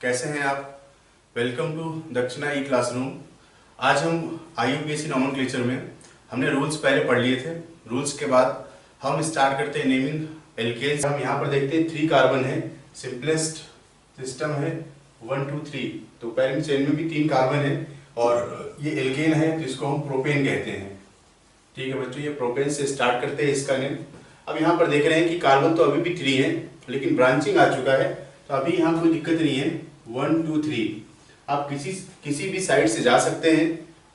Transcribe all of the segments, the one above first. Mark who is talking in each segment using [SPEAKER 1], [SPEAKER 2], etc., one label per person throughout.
[SPEAKER 1] कैसे हैं आप। वेलकम टू दक्षिणा ई क्लासरूम। आज हम IUPAC नॉमेनक्लेचर में हमने रूल्स पहले पढ़ लिए थे। रूल्स के बाद हम स्टार्ट करते हैं नेमिंग एल्केन्स। हम यहाँ पर देखते हैं 3 कार्बन है, सिंपलेस्ट सिस्टम है 1 2 3। तो पैरेंट चेन में भी 3 कार्बन है और ये एल्केन है तो इसको हम प्रोपेन कहते हैं। ठीक है बच्चों, ये प्रोपेन से स्टार्ट करते हैं इसका नेम। अब यहाँ पर देख रहे हैं कि कार्बन तो अभी भी 3 है लेकिन ब्रांचिंग आ चुका है, तो अभी यहाँ कोई दिक्कत नहीं है। 1 2 3 आप किसी भी साइड से जा सकते हैं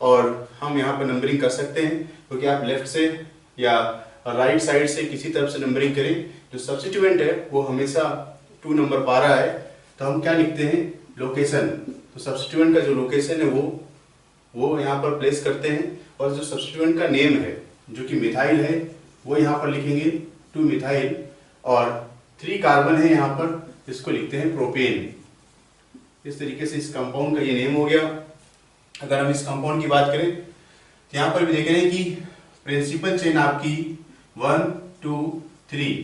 [SPEAKER 1] और हम यहाँ पर नंबरिंग कर सकते हैं, क्योंकि आप लेफ्ट से या राइट साइड से किसी तरफ से नंबरिंग करें। जो सब्स्टिट्यूएंट है वो हमेशा 2 नंबर पा रहा है, तो हम क्या लिखते हैं, लोकेशन। तो सब्स्टिट्यूएंट का जो लोकेशन है वो यहाँ पर प्लेस करते हैं, और जो सब्स्टिट्यूएंट का नेम है जो कि मिथाइल है वो यहाँ पर लिखेंगे 2 मिथाइल, और 3 कार्बन है यहाँ पर, इसको लिखते हैं प्रोपेन। इस तरीके से इस कंपाउंड का ये नेम हो गया। अगर हम इस कंपाउंड की बात करें तो यहाँ पर भी देख रहे हैं कि प्रिंसिपल चेन आपकी 1 2 3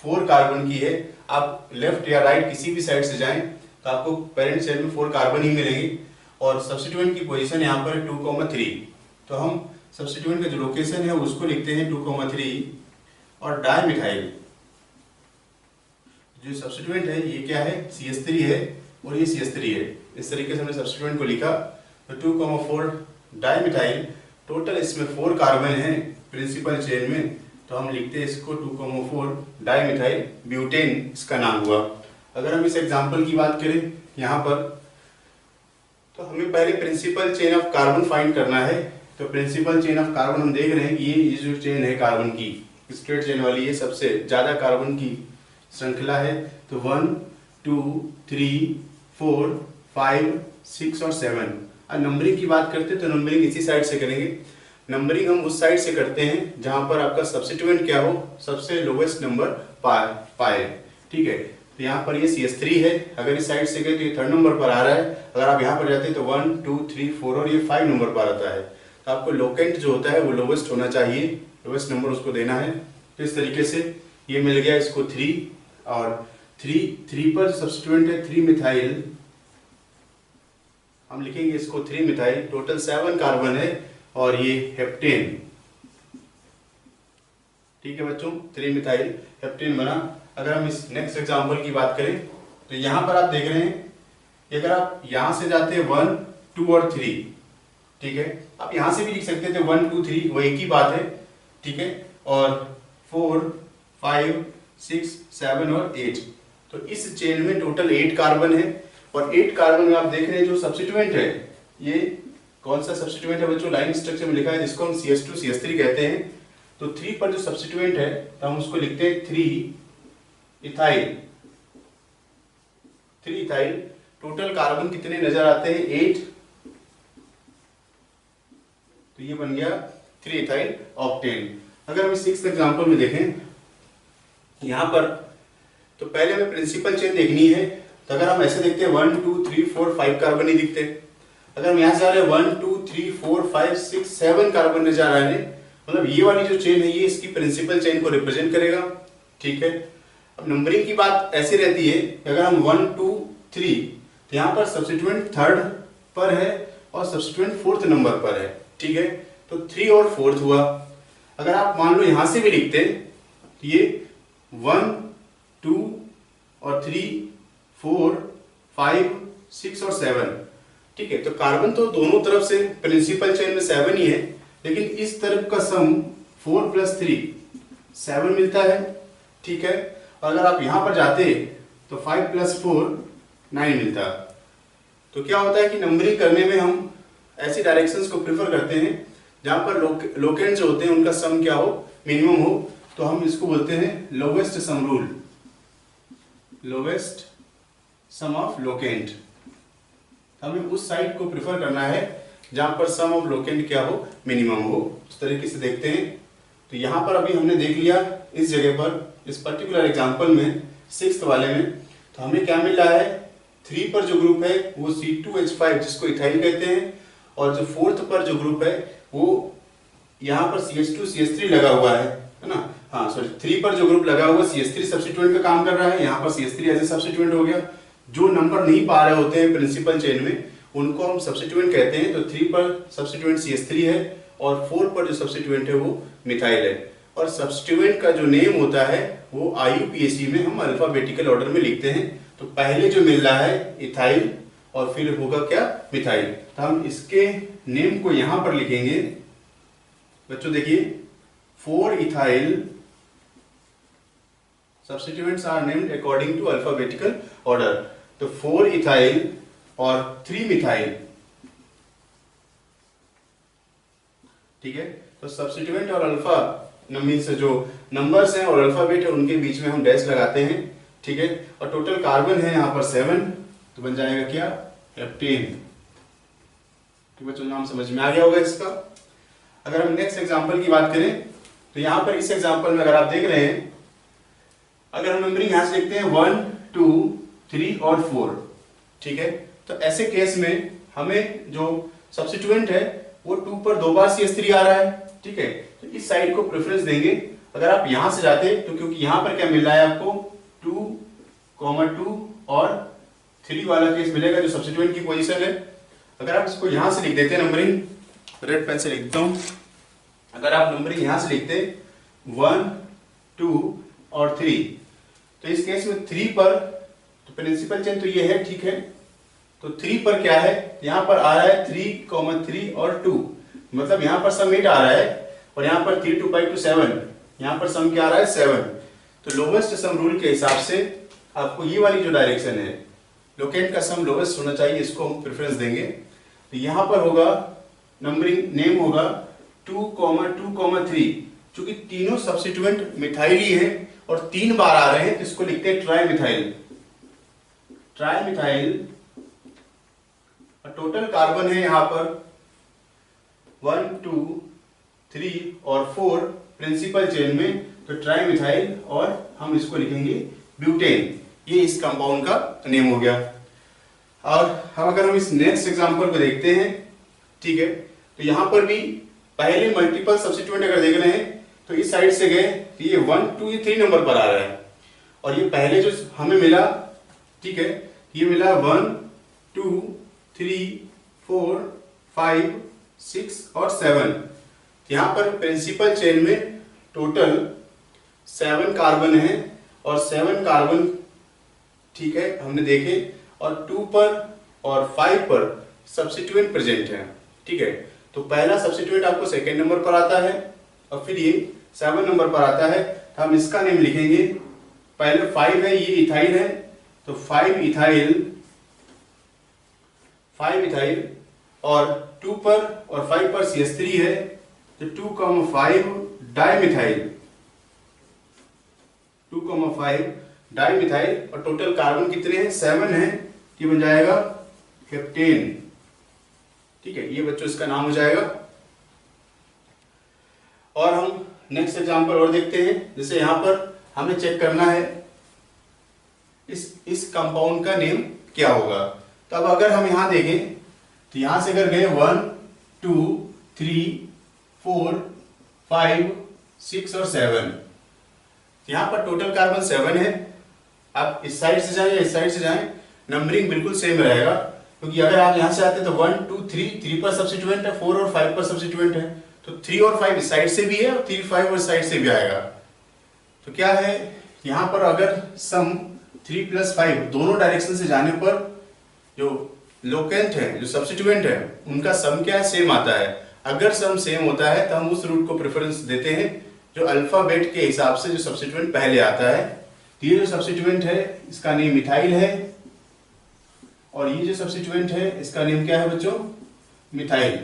[SPEAKER 1] 4 कार्बन की है। आप लेफ्ट या राइट किसी भी साइड से जाएं तो आपको पेरेंट चेन में 4 कार्बन ही मिलेंगे, और सब्स्टिट्यूएंट की पोजीशन यहाँ पर 2,3। तो हम सब्स्टिट्यूएंट का जो लोकेशन है उसको लिखते हैं 2,3। और डाइमिथाइल जो सब्स्टिट्यूएंट है ये क्या है, CH3 है और ये CH3 है। इस तरीके से हमने सब्स्टिट्यूएंट को लिखा। तो 2,4 डाइमिथाइल, टोटल इसमें 4 कार्बन है प्रिंसिपल चेन में, तो हम लिखते हैं इसको 2,4 डाइमिथाइल ब्यूटेन, इसका नाम हुआ। अगर हम इस एग्जांपल की बात करें यहाँ पर, तो हमें पहले principal chain of carbon find करना है। तो प्रिंसिपल चेन ऑफ कार्बन हम देख रहे हैं कि ये जो चेन है कार्बन की स्ट्रेट चेन वाली, ये सबसे ज्यादा कार्बन की श्रृंखला है। तो 1 2 3 4 5 6 और 7। अब नंबरिंग की बात करते हैं तो नंबरिंग इसी साइड से करेंगे। नंबरिंग हम उस साइड से करते हैं जहां पर आपका सब्स्टिट्यूएंट क्या हो, सबसे लोवेस्ट नंबर पाए। ठीक है, तो यहाँ पर ये CH3 है। अगर इस साइड से गए तो ये 3rd नंबर पर आ रहा है। अगर आप यहाँ पर जाते हैं तो 1 2 3 4 और ये 5 नंबर पर आता है। तो आपको लोकेंट जो होता है वो लोवेस्ट होना चाहिए, लोवेस्ट नंबर उसको देना है। तो इस तरीके से ये मिल गया इसको 3, और 3 पर सब्स्टिट्यूएंट है 3 मिथाइल, हम लिखेंगे इसको 3 मिथाइल। टोटल 7 कार्बन है और ये हेप्टेन। ठीक है बच्चों, 3 मिथाइल हेप्टेन बना। अगर हम इस नेक्स्ट एग्जांपल की बात करें तो यहां पर आप देख रहे हैं कि अगर आप यहां से जाते हैं 1 2 और 3, ठीक है, आप यहां से भी लिख सकते थे 1 2 3, वो एक ही बात है। ठीक है, और 4 5 6 7 और 8। तो इस चेन में टोटल 8 कार्बन है, और 8 कार्बन में आप देख रहे हैं जो सब्स्टिट्यूएंट है, ये कौन सा सब्स्टिट्यूएंट है बच्चों, लाइन स्ट्रक्चर में लिखा है जिसको हम CH2 CH3 कहते हैं। तो 3 पर जो सब्स्टिट्यूएंट है तो हम उसको लिखते हैं 3 इथाइल। 3 इथाइल। टोटल कार्बन कितने नजर आते हैं, 8। तो ये बन गया 3 इथाइल ऑक्टेन। अगर हम इस 6th एग्जांपल में देखें यहां पर, तो पहले हमें प्रिंसिपल चेन देखनी है। तो अगर हम ऐसे देखते हैं 1 2 3 4 5 कार्बन नहीं दिखते। अगर हम यहां से आ रहे हैं 1 2 3 4 5 6 7 कार्बन नजर आ रहे हैं, मतलब ये वाली जो चेन है ये इसकी प्रिंसिपल चेन को रिप्रेजेंट करेगा। ठीक है, अब नंबरिंग की बात ऐसी रहती है कि अगर हम 1 2 3, तो यहाँ पर सब्स्टिट्यूएंट 3rd पर है और सब्स्टिट्यूएंट 4th नंबर पर है। ठीक है, तो 3 और 4th हुआ। अगर आप मान लो यहां से भी लिखते तो ये 1 2 और 3 4 5 6 और 7। ठीक है, तो कार्बन तो दोनों तरफ से प्रिंसिपल चेन में 7 ही है, लेकिन इस तरफ का सम 4 + 3 7 मिलता है। ठीक है, और अगर आप यहां पर जाते तो 5 + 4 9 मिलता। तो क्या होता है कि नंबरिंग करने में हम ऐसी डायरेक्शंस को प्रेफर करते हैं जहां पर लोकेंट जो होते हैं उनका सम क्या हो, मिनिमम हो। तो हम इसको बोलते हैं lowest sum rule, lowest sum of locant. हमें उस साइड को प्रेफर करना है जहां पर सम ऑफ लोकेंट क्या हो, मिनिमम हो। इस तरीके से देखते हैं। तो यहां पर अभी हमने देख लिया इस जगह पर, इस पर्टिकुलर एग्जांपल में 6th वाले में, तो हमें क्या मिल रहा है, 3 पर जो ग्रुप है वो C2H5 जिसको इथाइल कहते हैं, और जो 4th पर जो ग्रुप है वो यहाँ पर CH2 CH3 लगा हुआ है ना। हाँ सॉरी, 3 पर जो ग्रुप लगा हुआ CH3 सब्स्टिट्यूएंट का काम कर रहा है, यहाँ पर CH3 एज ए सब्स्टिट्यूएंट हो गया। जो नंबर नहीं पा रहे होते हैं प्रिंसिपल चेन में उनको हम सब्स्टिट्यूएंट कहते हैं। तो 3 पर सब्स्टिट्यूएंट CH3 है और 4 पर जो सब्स्टिट्यूएंट है वो मिथाइल है। और सब्स्टिट्यूएंट का जो नेम होता है वो IUPAC में हम अल्फाबेटिकल ऑर्डर में लिखते हैं। तो पहले जो मिल रहा है इथाइल और फिर होगा क्या, मिथाइल। तो हम इसके नेम को यहां पर लिखेंगे बच्चों, देखिए 4 ethyl substituents are named according to alphabetical order. तो 4 इथाइल और 3 मिथाइल, ठीक है। तो सब्स्टिट्यूएंट और अल्फा मीन्स जो नंबर्स हैं और अल्फाबेट है उनके बीच में हम डैश लगाते हैं, ठीक है। और टोटल कार्बन है यहाँ पर 7, तो बन जाएगा क्या, हेप्टेन। तो बच्चों नाम समझ में आ गया होगा इसका। अगर हम नेक्स्ट एग्जांपल की बात करें तो यहाँ पर इस एग्जांपल में अगर आप देख रहे हैं, अगर हम नंबरिंग यहां से लिखते हैं 1, 2, 3 और 4, ठीक है। तो ऐसे केस में हमें जो सब्स्टिट्यूएंट है वो 2 पर 2 बार CH3 आ रहा है, ठीक है। तो इस साइड को प्रेफरेंस देंगे। अगर आप यहां से जाते तो क्योंकि यहां पर क्या मिल रहा है आपको 2, 2 और 3 वाला केस मिलेगा जो सब्स्टिट्यूएंट की पोजीशन है। अगर आप इसको यहां से लिख देते हैं नंबरिंग, रेड पेन से लिख देता हूं, अगर आप नंबरिंग यहां से लिखते 1, 2 और 3, तो इस केस में 3 पर तो प्रिंसिपल चेन तो ये है, ठीक है। तो 3 पर क्या है, यहां पर आ रहा है 3, 3 और 2, मतलब यहां पर सम 8 आ रहा है और यहां पर 3, 2, 5 to 7, यहां पर सम क्या आ रहा है 7। तो लोवेस्ट सम रूल के हिसाब से आपको ये वाली जो डायरेक्शन है, लोकेंट का सम लोवेस्ट होना चाहिए, इसको हम प्रेफरेंस देंगे। तो यहां पर होगा नंबरिंग नेम होगा 2, 2, 3, चूंकि तीनों सब्स्टिट्यूएंट मिथाइल ही है और 3 बार आ रहे हैं तो इसको लिखते हैं tri methyl. Tri methyl total carbon है यहां पर 1, 2, 3 और 4 प्रिंसिपल चेन में, तो ट्राई मिथाइल और हम इसको लिखेंगे ब्यूटेन। ये इस कंपाउंड का नेम हो गया। और हम अगर हम इस नेक्स्ट एग्जांपल को देखते हैं, ठीक है, तो यहां पर भी पहले मल्टीपल सब्स्टिट्यूएंट अगर देख रहे हैं तो इस साइड से गए तो ये 1, 2, ये 3 नंबर पर आ रहा है और ये पहले जो हमें मिला, ठीक है, ये मिला 1, 2, 3, 4, 5, 6 और 7। यहां पर प्रिंसिपल चेन में टोटल 7 कार्बन है और 7 कार्बन, ठीक है, हमने देखे, और 2 पर और 5 पर सब्स्टिट्यूएंट प्रेजेंट है, ठीक है। तो पहला सब्स्टिट्यूएंट आपको सेकेंड नंबर पर आता है और फिर ये 7 नंबर पर आता है। तो हम इसका नेम लिखेंगे, पहले 5 है, ये इथाइल है, तो 5 इथाइल और 2 पर और 5 पर CH3 है, तो 2, 5 डाइमिथाइल, 2, 5 डाइमिथाइल और टोटल कार्बन कितने हैं 7 है, ये बन जाएगा हेप्टेन, ठीक है। ये बच्चों इसका नाम हो जाएगा। और हम नेक्स्ट एग्जांपल और देखते हैं, जैसे यहां पर हमें चेक करना है इस कंपाउंड का नेम क्या होगा। तो अब अगर हम यहां देखें तो यहां से अगर गए 1, 2, 3, 4, 5, 6 और 7, यहां पर टोटल कार्बन 7 है। आप इस साइड से जाएं या इस साइड से जाएं, नंबरिंग बिल्कुल सेम रहेगा, क्योंकि अगर आप यहां से आते तो 1, 2, 3 पर सब्स्टिट्यूएंट है, 4 और 5 पर सब्स्टिट्यूएंट है, तो 3 और 5 इस साइड से भी है और 3, 5 और इस साइड से भी आएगा। तो क्या है यहां पर, अगर सम 3 + 5 दोनों डायरेक्शन से जाने पर जो लोकेंट है, जो सब्स्टिट्यूएंट है, उनका सम क्या है, सेम आता है। अगर सम सेम होता है तो हम उस रूट को प्रेफरेंस देते हैं जो अल्फाबेट के हिसाब से जो सब्स्टिट्यूएंट पहले आता है। तो ये जो सब्स्टिट्यूएंट है इसका नेम मिथाइल है और ये जो सब्स्टिट्यूएंट है इसका नेम क्या है बच्चों, मिथाइल।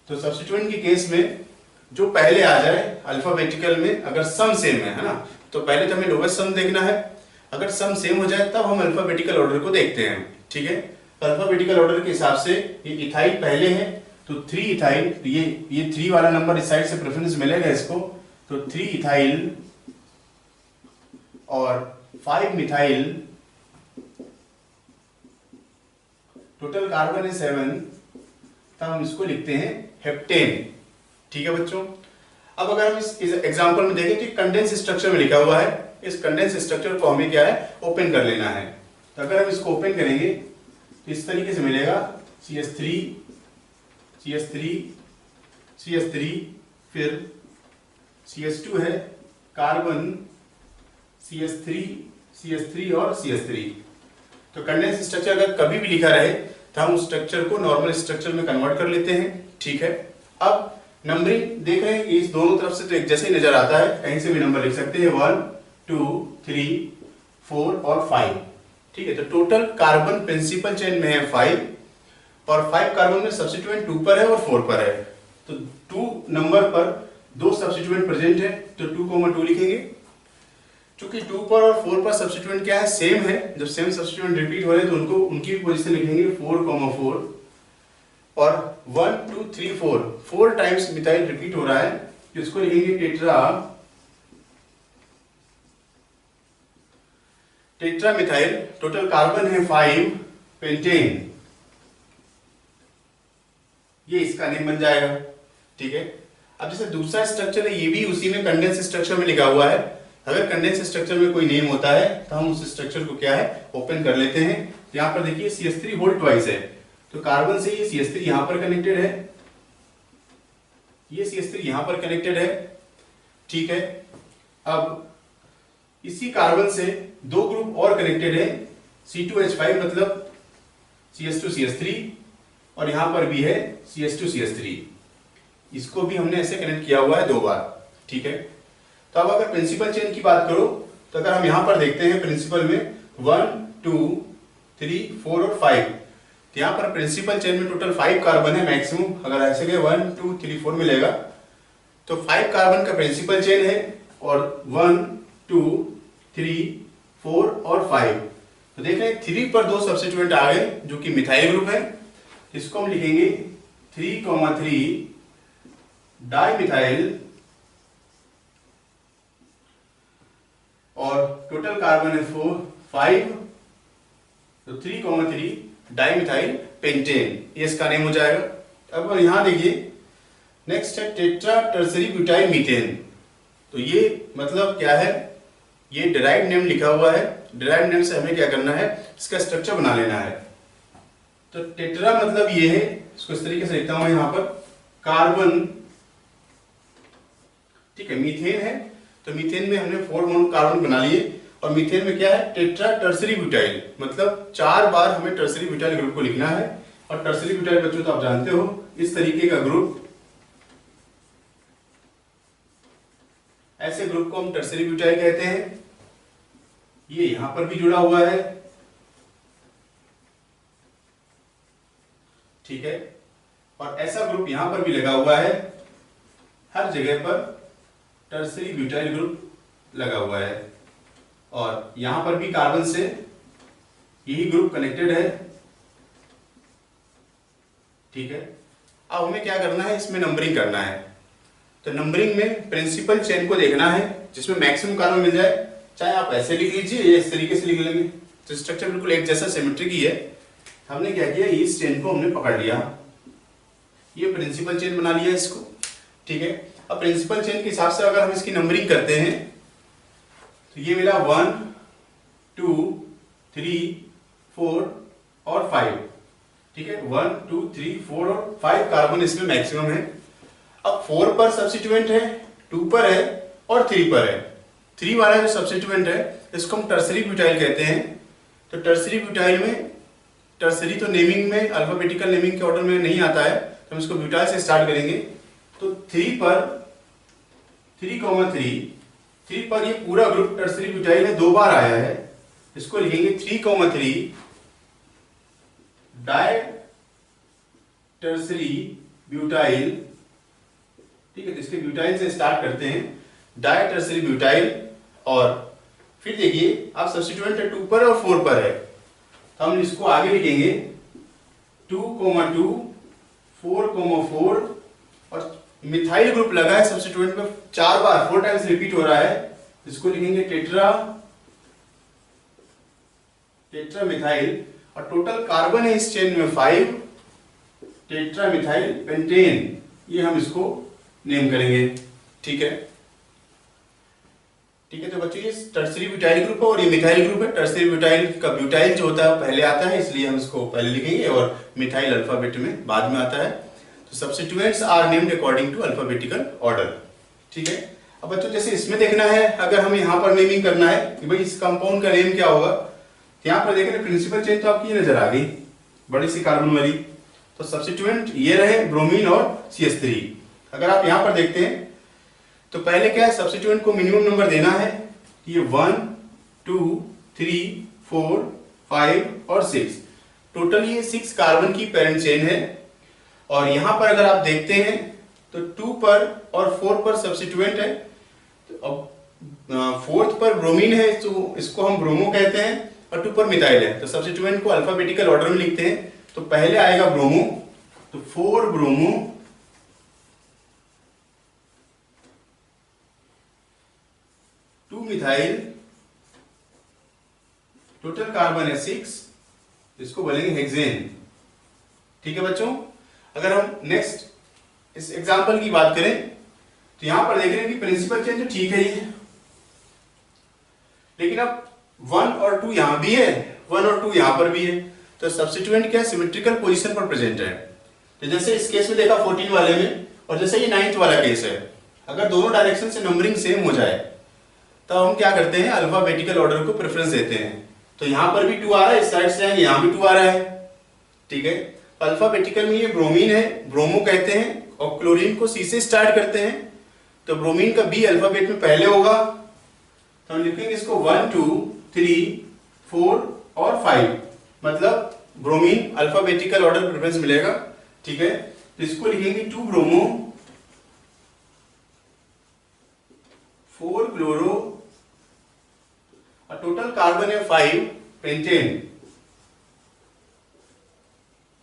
[SPEAKER 1] तो सब्स्टिट्यूएंट के केस में जो पहले आ जाए अल्फाबेटिकल में, अगर सम सेम है ना, तो पहले तो हमें लोवेस्ट सम देखना है। अगर सम सेम हो जाए तब हम अल्फाबेटिकल ऑर्डर को देखते हैं, ठीक है। अल्फाबेटिकल ऑर्डर के हिसाब से ये इथाइल पहले है, तो 3 इथाइल, ये 3 वाला नंबर इस साइड से प्रेफरेंस मिलेगा इसको, तो 3 इथाइल और 5 मिथाइल, टोटल कार्बन है 7, तब हम इसको लिखते हैं हेप्टेन, ठीक है बच्चों। अब अगर हम इस एग्जांपल में देखें तो कंडेंस स्ट्रक्चर में लिखा हुआ है, इस कंडेंस स्ट्रक्चर को हमें क्या है, ओपन कर लेना है। तो अगर हम इसको ओपन करेंगे तो इस तरीके से मिलेगा CH3 CH3 CH3, फिर CH2 है, कार्बन, CH3 CH3 और CH3। तो कंडेंस स्ट्रक्चर अगर कभी भी लिखा रहे तो हम उस स्ट्रक्चर को नॉर्मल स्ट्रक्चर में कन्वर्ट कर लेते हैं। ठीक है, अब नंबरिंग देख रहे हैं कि इस दोनों तरफ से तो एक जैसे ही नजर आता है, कहीं से भी नंबर लिख सकते हैं 1 2 3 4 और 5। ठीक है, तो टोटल कार्बन प्रिंसिपल चेन में है 5 और 5 कार्बन में सब्स्टिट्यूएंट 2 पर है और 4 पर है। तो 2 नंबर पर 2 सब्स्टिट्यूएंट प्रेजेंट है तो 2,2 लिखेंगे। चूंकि 2 पर और 4 पर सब्स्टिट्यूएंट क्या है, सेम है, जब सेम सब्स्टिट्यूएंट रिपीट हो रहे हैं तो उनको उनकी पोजीशन लिखेंगे 4,4 और 1 2 3 4 टाइम्स मिथाइल रिपीट हो रहा है तो इसको लिखेंगे टेट्रा मिथाइल। टोटल कार्बन है 5 पेंटेन, ये इसका नेम बन जाएगा। ठीक है, अब जैसे दूसरा स्ट्रक्चर है ये भी उसी में कंडेंस स्ट्रक्चर में लिखा हुआ है। अगर कंडेंस स्ट्रक्चर में कोई नेम होता है तो हम उस स्ट्रक्चर को क्या है ओपन कर लेते हैं। यहां पर देखिए CH3 होल ट्वाइस है तो कार्बन से ये CH3 यहां पर कनेक्टेड है, ये CH3 यहां पर कनेक्टेड है। ठीक है, अब इसी कार्बन से 2 ग्रुप और कनेक्टेड है, C2H5 मतलब CH2 CH3 और यहां पर भी है CH2 CH3। इसको भी हमने ऐसे कनेक्ट किया हुआ है 2 बार। ठीक है, तो अब अगर प्रिंसिपल चेन की बात करो तो अगर हम यहां पर देखते हैं प्रिंसिपल में 1 2 3 4 और 5, तो यहां पर प्रिंसिपल चेन में टोटल 5 कार्बन है मैक्सिमम। अगर ऐसे गए 1 2 3 4 मिलेगा तो 5 कार्बन का प्रिंसिपल चेन है और 1 2 3 4 और 5। तो देख रहे हैं 3 पर 2 सब्स्टिट्यूएंट आ गए जो कि मिथाइल ग्रुप है। इसको हम लिखेंगे 3,3 डाई मिथाइल और टोटल कार्बन है 5 तो 3,3 डाई मिथाइल पेंटेन, ये इसका नेम हो जाएगा। अब यहां देखिए नेक्स्ट है टेट्रा टर्सरी ब्यूटाइल मीथेन। तो ये मतलब क्या है, ये डिराइव नेम लिखा हुआ है, डिराइव नेम से हमें क्या करना है, इसका स्ट्रक्चर बना लेना है। तो टेट्रा मतलब ये है, इसको इस तरीके से लिखता हूं यहां पर कार्बन। ठीक है, मीथेन है तो मीथेन में हमने 4 बॉन्ड कार्बन बना लिए और मीथेन में क्या है टेट्रा टर्सरी ब्यूटाइल, मतलब 4 बार हमें टर्सरी ब्यूटाइल ग्रुप को लिखना है। और टर्सरी ब्यूटाइल बच्चों तो आप जानते हो इस तरीके का ग्रुप, ऐसे ग्रुप को हम टर्सरी ब्यूटाइल कहते हैं। ये यहां पर भी जुड़ा हुआ है। ठीक है, और ऐसा ग्रुप यहां पर भी लगा हुआ है, हर जगह पर टर्सरी ब्यूटाइल ग्रुप लगा हुआ है और यहां पर भी कार्बन से यही ग्रुप कनेक्टेड है। ठीक है, अब हमें क्या करना है, इसमें नंबरिंग करना है। तो नंबरिंग में प्रिंसिपल चेन को देखना है जिसमें मैक्सिमम कार्बन मिल जाए, चाहे आप ऐसे लिख लीजिए या इस तरीके से लिख लेंगे। तो स्ट्रक्चर बिल्कुल एक जैसा सिमेट्रिक ही है। हमने क्या किया, इस चेन को हमने पकड़ लिया, ये प्रिंसिपल चेन बना लिया इसको। ठीक है, अब प्रिंसिपल चेन के हिसाब से अगर हम इसकी नंबरिंग करते हैं तो ये मिला 1 2 3 4 और 5। ठीक है, 1 2 3 4 और 5 कार्बन इसमें मैक्सिमम है। अब 4 पर सब्स्टिट्यूएंट है, 2 पर है और 3 पर है। 3 वाला जो सब्स्टिट्यूएंट है इसको हम टर्सरी ब्यूटाइल कहते हैं। तो टर्सरी ब्यूटाइल में, टर्सरी तो नेमिंग में अल्फाबेटिकल नेमिंग के ऑर्डर में नहीं आता है तो हम इसको ब्यूटाइल से स्टार्ट करेंगे। तो 3 पर 3,3 पर ये पूरा ग्रुप टर्सरी ब्यूटाइल है, 2 बार आया है, इसको लिखेंगे 3,3 डाई टर्सरी ब्यूटाइल। ठीक है, तो इसके ब्यूटाइल से स्टार्ट करते हैं, डाई टर्सरी ब्यूटाइल। और फिर देखिए आप सब्स्टिट्यूएंट है 2 पर और 4 पर है तो हम इसको आगे लिखेंगे 2,2 4,4 और मिथाइल ग्रुप लगा है सब्स्टिट्यूएंट में 4 बार, 4 टाइम्स रिपीट हो रहा है, इसको लिखेंगे टेट्रा मिथाइल। और टोटल कार्बन है इस चेन में 5, टेट्रा मिथाइल पेंटेन, ये हम इसको नेम करेंगे। ठीक है, ठीक है। तो बच्चों ये टर्सरी ब्यूटाइल ग्रुप है और ये मिथाइल ग्रुप है। टर्सरी ब्यूटाइल का ब्यूटाइल जो होता है पहले आता है, इसलिए हम इसको पहले लिखेंगे, और मिथाइल अल्फाबेट में बाद में आता है। तो substituents are named according to alphabetical order. ठीक है। अब बच्चों जैसे इसमें देखना है, अगर हमें यहाँ पर नेमिंग करना है कि भाई इस कंपाउंड का नेम क्या होगा, तो यहाँ पर देख रहे प्रिंसिपल चेन तो आपकी नजर आ गई, बड़ी सी कार्बन वाली। तो सब्स्टिट्यूएंट ये रहे ब्रोमीन और CH3। अगर आप यहाँ पर देखते हैं तो पहले क्या है, सब्स्टिट्यूएंट को मिनिमम नंबर देना है। ये 1 2 3 4 5 और 6, टोटल ये 6 कार्बन की पेरेंट चेन है। और यहां पर अगर आप देखते हैं तो 2 पर और 4 पर सब्स्टिट्यूएंट है। तो अब 4th पर ब्रोमीन है तो इसको हम ब्रोमो कहते हैं, और 2 पर मिथाइल है। तो सब्स्टिट्यूएंट को अल्फाबेटिकल ऑर्डर में लिखते हैं। तो पहले आएगा ब्रोमो, तो 4 ब्रोमो, 2 मिथाइल, टोटल कार्बन है 6, इसको बोलेंगे हेक्सेन। ठीक है बच्चों। अगर हम नेक्स्ट इस एग्जांपल की बात करें तो यहां पर देख रहे हैं कि प्रिंसिपल चेन तो ठीक है ये, लेकिन अब 1 और 2 यहां भी है, 1 और 2 यहां पर भी है। तो सब्स्टिट्यूएंट क्या है, सिमेट्रिकल पोजीशन पर प्रेजेंट है। तो जैसे इस केस में देखा 14 वाले में, और जैसे ये 9th वाला केस है, अगर दोनों डायरेक्शन से नंबरिंग सेम हो जाए तो हम क्या करते हैं, अल्फाबेटिकल ऑर्डर को प्रेफरेंस देते हैं। तो यहां पर भी 2 आ रहा है, इस साइड से आएंगे, यहां भी 2 आ रहा है। ठीक है। अल्फाबेटिकल में ये ब्रोमीन है, ब्रोमो कहते हैं, और क्लोरीन को C से स्टार्ट करते हैं। तो ब्रोमीन का B अल्फाबेट में पहले होगा, तो हम लिखेंगे इसको 1 2 3 4 और 5, मतलब ब्रोमीन अल्फाबेटिकल ऑर्डर प्रेफरेंस मिलेगा। ठीक है। तो इसको लिखेंगे 2 ब्रोमो 4 क्लोरो, और टोटल कार्बन है 5 पेंटेन,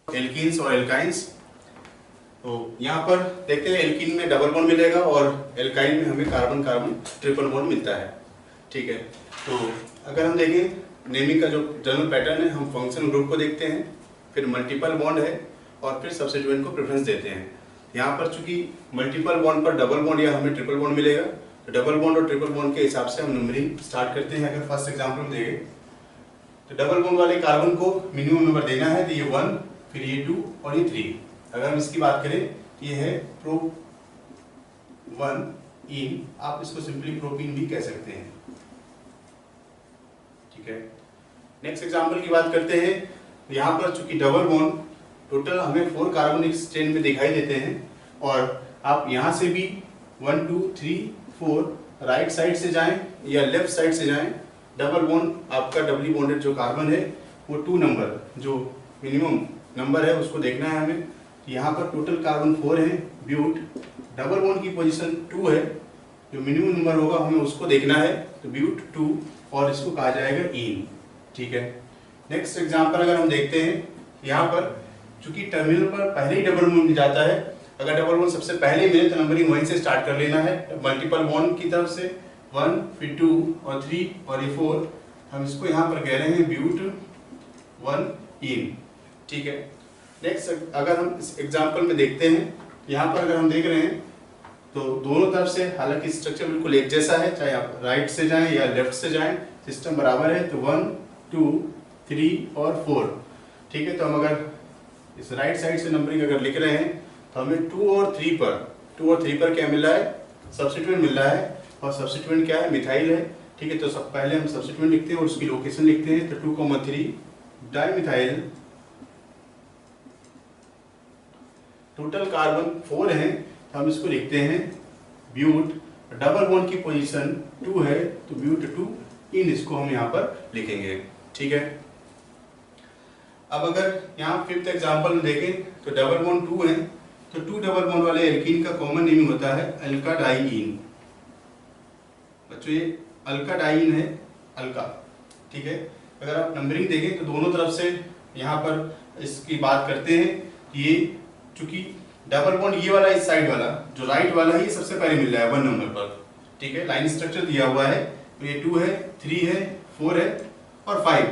[SPEAKER 1] एल्कीन्स और एल्काइंस। तो यहां पर देखते हैं एल्कीन में डबल बॉन्ड मिलेगा और एल्काइन में हमें कार्बन कार्बन ट्रिपल बॉन्ड मिलता है। ठीक है। तो अगर हम देखें नेमिंग का जो जनरल पैटर्न है, हम फंक्शन ग्रुप को देखते हैं, फिर मल्टीपल बॉन्ड है, और फिर सब्स्टिट्यूएंट को प्रेफरेंस देते हैं। यहाँ पर चूंकि मल्टीपल बॉन्ड पर डबल बॉन्ड या हमें ट्रिपल बॉन्ड मिलेगा, तो डबल बॉन्ड और ट्रिपल बॉन्ड के हिसाब से हम नंबरिंग स्टार्ट करते हैं। अगर फर्स्ट एग्जाम्पल में देखें तो डबल बॉन्ड वाले कार्बन को मिनिमम नंबर देना है, तो ये 1, फिर ये 2 और ये 3। अगर हम इसकी बात करें तो ये है प्रो 1 इन, आप इसको सिंपली प्रोपीन भी कह सकते हैं। ठीक है। नेक्स्ट एग्जांपल की बात करते हैं। यहाँ पर चूंकि डबल बॉन्ड टोटल हमें 4 कार्बन इस चेन में दिखाई देते हैं, और आप यहाँ से भी 1 2 3 4 राइट साइड से जाएं या लेफ्ट साइड से जाएं, डबल बॉन्ड आपका डबली बॉन्डेड जो कार्बन है वो 2 नंबर जो मिनिमम नंबर है उसको देखना है हमें। यहाँ पर टोटल कार्बन 4 है, ब्यूट, डबल बॉन्ड की पोजीशन 2 है, जो मिनिमम नंबर होगा हमें उसको देखना है, तो ब्यूट 2, और इसको कहा जाएगा इन। ठीक है। नेक्स्ट एग्जांपल अगर हम देखते हैं, यहाँ पर चूंकि टर्मिनल पर पहले ही डबल बॉन्ड मिल जाता है, अगर डबल बॉन्ड सबसे पहले मिले तो नंबरिंग वहीं से स्टार्ट कर लेना है, मल्टीपल बॉन्ड की तरफ से 1 फिर 2 और 3 और ये 4, हम इसको यहाँ पर कह रहे हैं ब्यूट 1 इन। ठीक है। नेक्स्ट अगर हम इस एग्जांपल में देखते हैं, यहाँ पर अगर हम देख रहे हैं तो दोनों तरफ से, हालांकि स्ट्रक्चर बिल्कुल एक जैसा है, चाहे आप राइट से जाएं या लेफ्ट से जाएं, सिस्टम बराबर है। तो 1 2 3 और 4। ठीक है। तो हम अगर इस राइट साइड से नंबरिंग अगर लिख रहे हैं तो हमें 2 और 3 पर क्या मिल रहा है, सब्स्टिट्यूएंट मिल रहा है, और सब्स्टिट्यूएंट क्या है, मिथाइल है। ठीक है। तो सब पहले हम सब्स्टिट्यूएंट लिखते हैं और उसकी लोकेशन लिखते हैं। तो 2,3 डाइमिथाइल, टोटल कार्बन 4 है, तो हम इसको लिखते हैं ब्यूट, डबल बॉन्ड की पोजीशन 2 है, तो ब्यूट 2 इन, इसको हम यहाँ पर लिखेंगे। ठीक है। अब अगर यहाँ 5th एग्जांपल में देखें तो डबल बॉन्ड 2 है, तो 2 डबल बॉन्ड वाले एल्कीन का कॉमन नेमिंग होता है अल्काडाइइन। बच्चों ये अल्काडाइइन है, अल्का। ठीक है। अगर आप नंबरिंग देखें तो दोनों तरफ से यहाँ पर इसकी बात करते हैं, ये चूंकि डबल बॉन्ड ये वाला, इस साइड वाला जो राइट वाला है, ये सबसे पहले मिल रहा है 1 नंबर पर। ठीक है। लाइन स्ट्रक्चर दिया हुआ है, तो ये 2 है, 3 है, 4 है और 5।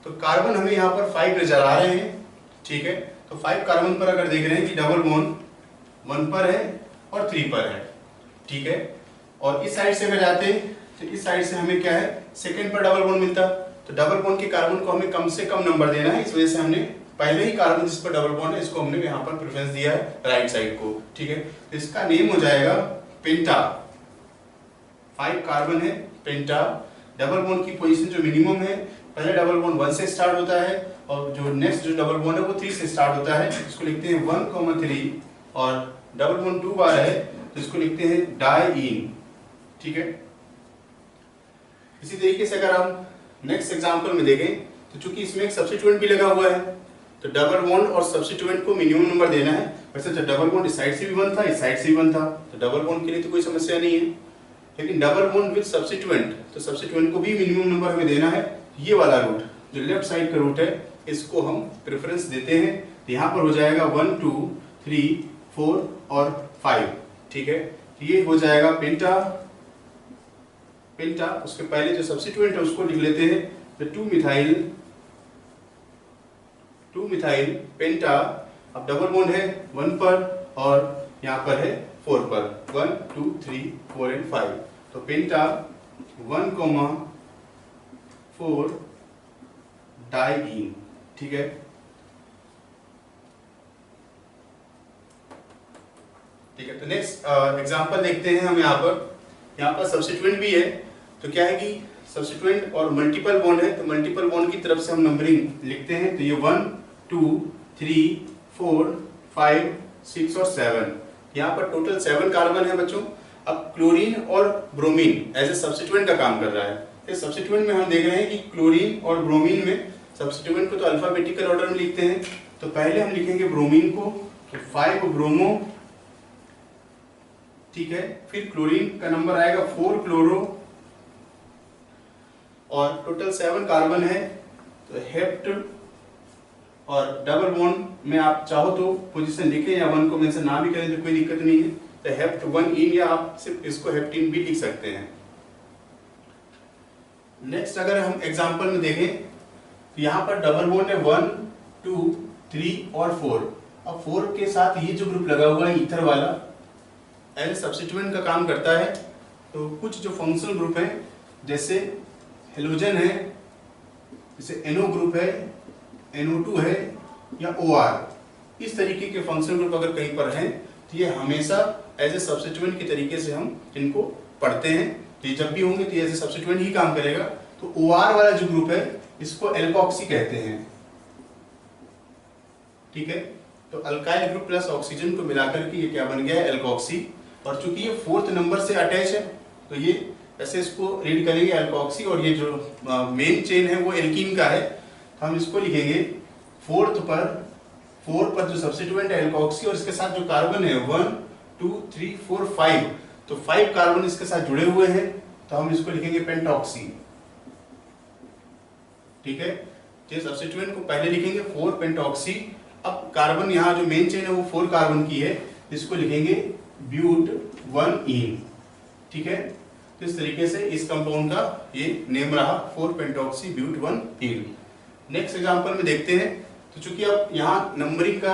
[SPEAKER 1] तो कार्बन हमें यहाँ पर 5 नजर आ रहे हैं। ठीक है। तो 5 कार्बन पर अगर देख रहे हैं कि डबल बॉन्ड 1 पर है और 3 पर है। ठीक है। और इस साइड से अगर जाते हैं तो इस साइड से हमें क्या है, सेकंड पर डबल बॉन्ड मिलता। तो डबल बॉन्ड के कार्बन को हमें कम से कम नंबर देना है, इस वजह से हमने पहले ही कार्बन जिस पर डबल बॉन्ड है इसको हमने यहाँ पर प्रेफरेंस दिया है राइट साइड को। ठीक है, तो इसका नेम हो जाएगा पेंटा। 5 कार्बन है पेंटा। डबल बॉन्ड की पोजीशन जो मिनिमम है, पहले डबल बॉन्ड 1 से स्टार्ट होता है और जो नेक्स्ट जो डबल बॉन्ड है वो 3 से स्टार्ट होता है। इसको लिखते हैं 1,3 और डबल बॉन्ड 2 बार है तो इसको लिखते हैं डाइईन। ठीक है, इसी तरीके से अगर हम नेक्स्ट एग्जांपल में देखें तो चूंकि इसमें एक सब्स्टिट्यूएंट भी लगा हुआ है तो डबल बॉन्ड और सब्स्टिट्यूएंट को मिनिमम नंबर देना है। वैसे तो डबल बॉन्ड इस साइड से भी 1 था, इस साइड से भी 1 था, तो डबल बॉन्ड के लिए तो कोई समस्या नहीं है। लेकिन डबल बॉन्ड विद सब्स्टिट्यूएंट, तो सब्स्टिट्यूएंट को भी मिनिमम नंबर हमें देना है। ये वाला रूट जो लेफ्ट साइड का रूट है इसको हम प्रेफरेंस देते हैं। तो यहाँ पर हो जाएगा 1, 2, 3, 4 और 5। ठीक है, ये हो जाएगा पेंटा। पेंटा उसके पहले जो सब्स्टिट्यूएंट है उसको लिख लेते हैं, तो 2 मिथाइल पेंटा। अब डबल बॉन्ड है 1 पर और यहाँ पर है 4 पर, 1, 2, 3, 4 एंड 5। तो पेंटा 1,4 डाइईन। ठीक है, ठीक है, तो नेक्स्ट एग्जांपल देखते हैं हम। यहाँ पर सब्स्टिट्यूएंट भी है, तो क्या है कि सब्स्टिट्यूएंट और मल्टीपल बॉन्ड है, तो मल्टीपल बॉन्ड की तरफ से हम नंबरिंग लिखते हैं। तो ये 1, 2, 3, 4, 5, 6 और 7। यहाँ पर टोटल 7 कार्बन है बच्चों। अब क्लोरीन और ब्रोमीन एज ए सब्स्टिट्यूएंट का काम कर रहा है। इस सब्स्टिट्यूएंट में हम देख रहे हैं कि क्लोरीन और ब्रोमीन में सब्स्टिट्यूएंट को तो अल्फाबेटिकल ऑर्डर में लिखते हैं। तो पहले हम लिखेंगे ब्रोमीन को, तो 5 ब्रोमो। ठीक है, फिर क्लोरीन का नंबर आएगा 4 क्लोरो और टोटल 7 कार्बन है। तो हेप्ट और डबल बॉन्ड में आप चाहो तो पोजीशन लिखें या 1 को मेंशन ना भी करें तो कोई दिक्कत नहीं है। तो हेप्ट 1 इन या आप सिर्फ इसको हेप्टीन भी लिख सकते हैं। नेक्स्ट अगर हम एग्जांपल में देखें तो यहाँ पर डबल बॉन्ड है 1, 2, 3 और 4। अब 4 के साथ ये जो ग्रुप लगा हुआ है ईथर वाला एज सब्स्टिट्यूएंट का काम करता है। तो कुछ जो फंक्शनल ग्रुप है जैसे हेलोजन है, जैसे NO ग्रुप है, NO2 है या OR, इस तरीके के फंक्शनल ग्रुप अगर कहीं पर हैं तो ये हमेशा एज ए सब्स्टिट्यूएंट के तरीके से हम इनको पढ़ते हैं। तो ये जब भी होंगे तो एज ए सब्स्टिट्यूएंट ही काम करेगा। तो OR वाला जो ग्रुप है इसको एल्कोक्सी कहते हैं। ठीक है, तो अल्काइल ग्रुप प्लस ऑक्सीजन को मिलाकर के ये क्या बन गया है, एल्कोक्सी। और चूंकि ये 4th नंबर से अटैच है तो ये ऐसे इसको रीड करेंगे एल्कोक्सी, और ये जो मेन चेन है वो एल्कीन का है। तो हम इसको लिखेंगे 4th पर, 4 पर जो सब्स्टिट्यूएंट है एल्कोक्सी और इसके साथ जो कार्बन है 1, 2, 3, 4, 5, तो 5 कार्बन इसके साथ जुड़े हुए हैं तो हम इसको लिखेंगे पेंटॉक्सी। ठीक है, ये सब्स्टिट्यूएंट को पहले लिखेंगे 4 पेंटॉक्सी। अब कार्बन यहाँ जो मेन चेन है वो 4 कार्बन की है, इसको लिखेंगे ब्यूट 1 इन। ठीक है, तो इस तरीके से इस कंपाउंड का ये नेम रहा 4 पेंटॉक्सी ब्यूट 1 इन। नेक्स्ट एग्जांपल में देखते हैं। तो चूंकि अब यहाँ नंबरिंग का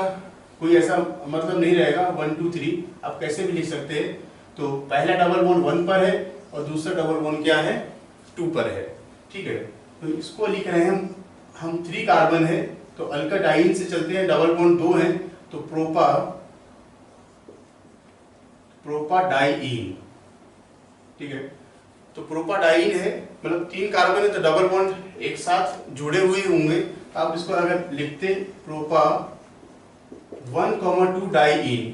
[SPEAKER 1] कोई ऐसा मतलब नहीं रहेगा 1, 2, 3, आप कैसे भी लिख सकते हैं। तो पहला डबल बॉन्ड 1 पर है और दूसरा डबल बॉन्ड क्या है, 2 पर है। ठीक है, तो इसको लिख रहे हैं हम 3 कार्बन है तो अल्काडाइन से चलते हैं, डबल बॉन्ड 2 है तो प्रोपाडाइन। ठीक है, तो प्रोपाडाइन है मतलब 3 कार्बन है तो डबल बॉन्ड एक साथ जुड़े हुए होंगे। आप इसको अगर लिखते प्रोपा 1,2 डाइईन।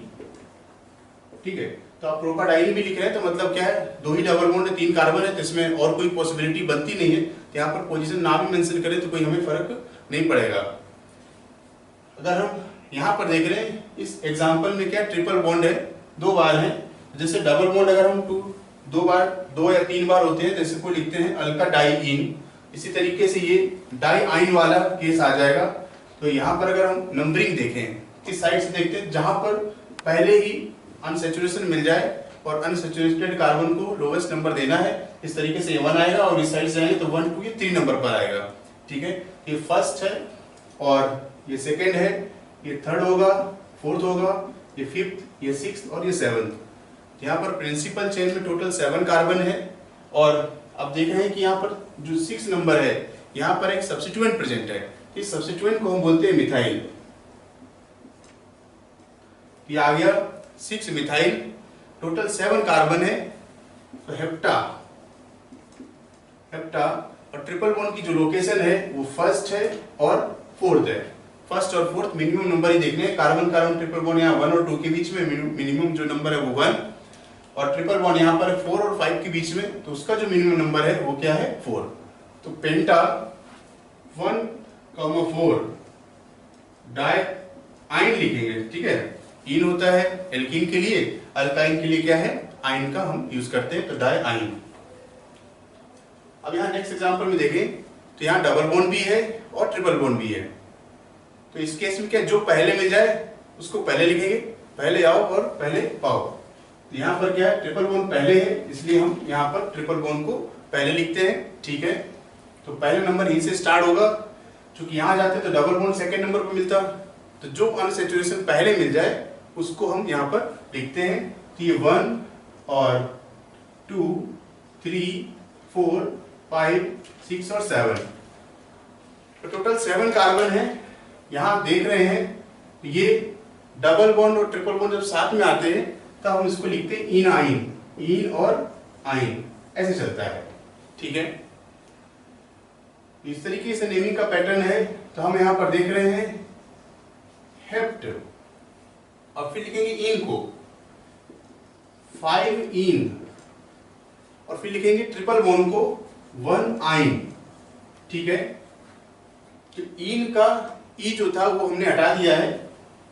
[SPEAKER 1] ठीक है, तो आप प्रोपाडाइन भी लिख रहे हैं तो मतलब क्या है, 2 ही डबल बॉन्ड है, 3 कार्बन है, तो इसमें और कोई पॉसिबिलिटी बनती नहीं है। तो यहाँ पर पोजीशन ना भी मेंशन करें तो कोई हमें फर्क नहीं पड़ेगा। अगर हम यहाँ पर देख रहे हैं इस एग्जांपल में क्या ट्रिपल बॉन्ड है, 2 बार है। जैसे डबल बॉन्ड अगर हम 2 या 3 बार होते हैं तो इसको लिखते हैं अल्काडाइईन। इसी तरीके से ये डाइआइन वाला केस आ जाएगा। तो यहाँ पर अगर हम नंबरिंग देखें इस साइड से देखते हैं, जहां पर पहले ही अनसैचुरेशन मिल जाए और अनसैचुरेटेड कार्बन को लोवेस्ट नंबर देना है, इस तरीके से ये 1 आएगा और इस साइड से आएंगे तो 1, 2 ये 3 नंबर पर आएगा। ठीक है, ये फर्स्ट है और ये सेकेंड है, ये थर्ड होगा, फोर्थ होगा, ये फिफ्थ, ये सिक्स्थ और ये सेवंथ। यहाँ पर प्रिंसिपल चेन में टोटल 7 कार्बन है और अब देख रहे हैं कि यहाँ पर जो 6 नंबर है यहाँ पर एक सब्स्टिट्यूएंट प्रेजेंट है। इस सब्स्टिट्यूएंट को हम बोलते हैं मिथाइल। ये आ गया 6 मिथाइल, टोटल 7 कार्बन है, तो हेप्टा और ट्रिपल बॉन्ड की जो लोकेशन है वो फर्स्ट है और फोर्थ है। फर्स्ट और फोर्थ मिनिमम नंबर ही देखने हैं। कार्बन कार्बन ट्रिपल बॉन्ड यहाँ 1 और 2 के बीच में मिनिमम जो नंबर है वो 1, और ट्रिपल बॉन्ड यहाँ पर 4 और 5 के बीच में, तो उसका जो मिनिमम नंबर है वो क्या है 4। तो पेंटा 1,4 डाई आइन लिखेंगे, ठीक है। इन होता है एल्कीन के लिए, अल्काइन के लिए क्या है आइन का हम यूज करते हैं, तो डाई आइन। अब यहाँ नेक्स्ट एग्जांपल में देखें तो यहाँ डबल बॉन्ड भी है और ट्रिपल बॉन्ड भी है। तो इस केस में क्या, जो पहले मिल जाए उसको पहले लिखेंगे, पहले आओ और पहले पाओ। तो यहाँ पर क्या है ट्रिपल बॉन्ड पहले है, इसलिए हम यहाँ पर ट्रिपल बॉन्ड को पहले लिखते हैं, ठीक है। तो पहले नंबर ई से स्टार्ट होगा, क्योंकि यहाँ जाते तो डबल बॉन्ड सेकेंड नंबर पर मिलता, तो जो अनसैचुरेशन पहले मिल जाए उसको हम यहाँ पर लिखते हैं। तो ये 1 और 2 3 4 5 6 और 7, तो टोटल 7 कार्बन है। यहाँ देख रहे हैं ये डबल बॉन्ड और ट्रिपल बॉन्ड जब साथ में आते हैं तब हम इसको लिखते हैं इन आइन, इन और आइन, ऐसे चलता है, ठीक है। इस तरीके से नेमिंग का पैटर्न है। तो हम यहाँ पर देख रहे हैं हेप्ट, और फिर लिखेंगे इन को 5 इन, और फिर लिखेंगे ट्रिपल बॉन्ड को 1 आइन, ठीक है। तो इन का ई जो था वो हमने हटा दिया है,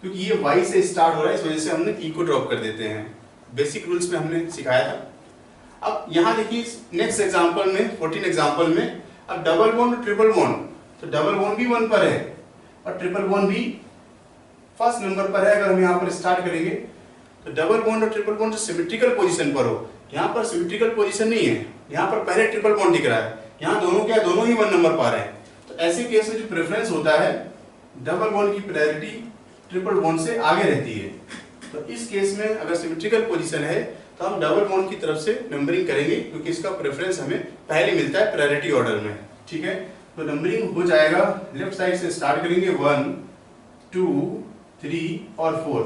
[SPEAKER 1] क्योंकि ये वाई से स्टार्ट हो रहा है, इस वजह से हमने ई को ड्रॉप कर देते हैं। बेसिक रूल्स में हमने सिखाया था। अब यहाँ देखिए नेक्स्ट एग्जांपल में 14 एग्जांपल में, अब डबल बॉन्ड और ट्रिपल बॉन्ड, तो डबल बॉन्ड भी 1 पर है और ट्रिपल बॉन्ड भी फर्स्ट नंबर पर है। अगर हम यहाँ पर स्टार्ट करेंगे तो डबल बॉन्ड और ट्रिपल बॉन्ड जो सिमेट्रिकल पोजीशन पर हो, यहाँ पर सिमेट्रिकल पोजीशन नहीं है, यहाँ पर पहले ट्रिपल बॉन्ड दिख रहा है, यहाँ दोनों क्या दोनों ही 1 नंबर पर है। तो ऐसे केस में जो प्रेफरेंस होता है, डबल बॉन्ड की प्रायोरिटी ट्रिपल बॉन्ड से आगे रहती है। तो इस केस में अगर सिमेट्रिकल पोजीशन है तो हम डबल बॉन्ड की तरफ से नंबरिंग करेंगे, क्योंकि इसका प्रेफरेंस हमें पहले मिलता है प्रायोरिटी ऑर्डर में, ठीक है। तो नंबरिंग हो जाएगा, लेफ्ट साइड से स्टार्ट करेंगे 1 2 3 और 4।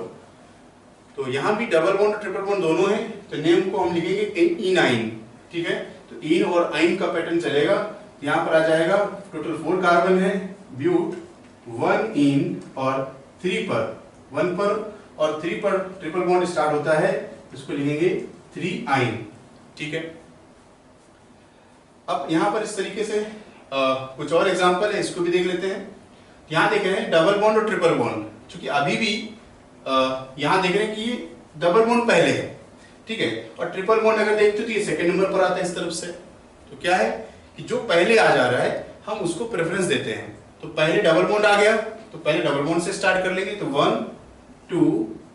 [SPEAKER 1] तो यहाँ भी डबल बॉन्ड और ट्रिपल बॉन्ड दोनों हैं, तो नेम को हम लिखेंगे इन आइन, ठीक है। तो इन और आइन का पैटर्न चलेगा। यहाँ पर आ जाएगा टोटल 4 कार्बन है, ब्यूट 1 इन और 3 पर 1 पर और 3 पर ट्रिपल बॉन्ड स्टार्ट होता है, इसको लिखेंगे 3 आइन, ठीक है। अब यहाँ पर इस तरीके से कुछ और एग्जांपल है, इसको भी देख लेते हैं। यहाँ देख रहे हैं डबल बॉन्ड और ट्रिपल बॉन्ड, क्योंकि अभी भी यहाँ देख रहे हैं कि ये डबल बॉन्ड पहले है, ठीक है, और ट्रिपल बॉन्ड अगर देखते तो ये सेकंड नंबर पर आता है इस तरफ से। तो क्या है कि जो पहले आ जा रहा है हम उसको प्रेफरेंस देते हैं। तो पहले डबल बॉन्ड आ गया तो पहले डबल बॉन्ड से स्टार्ट कर लेंगे, तो 1 2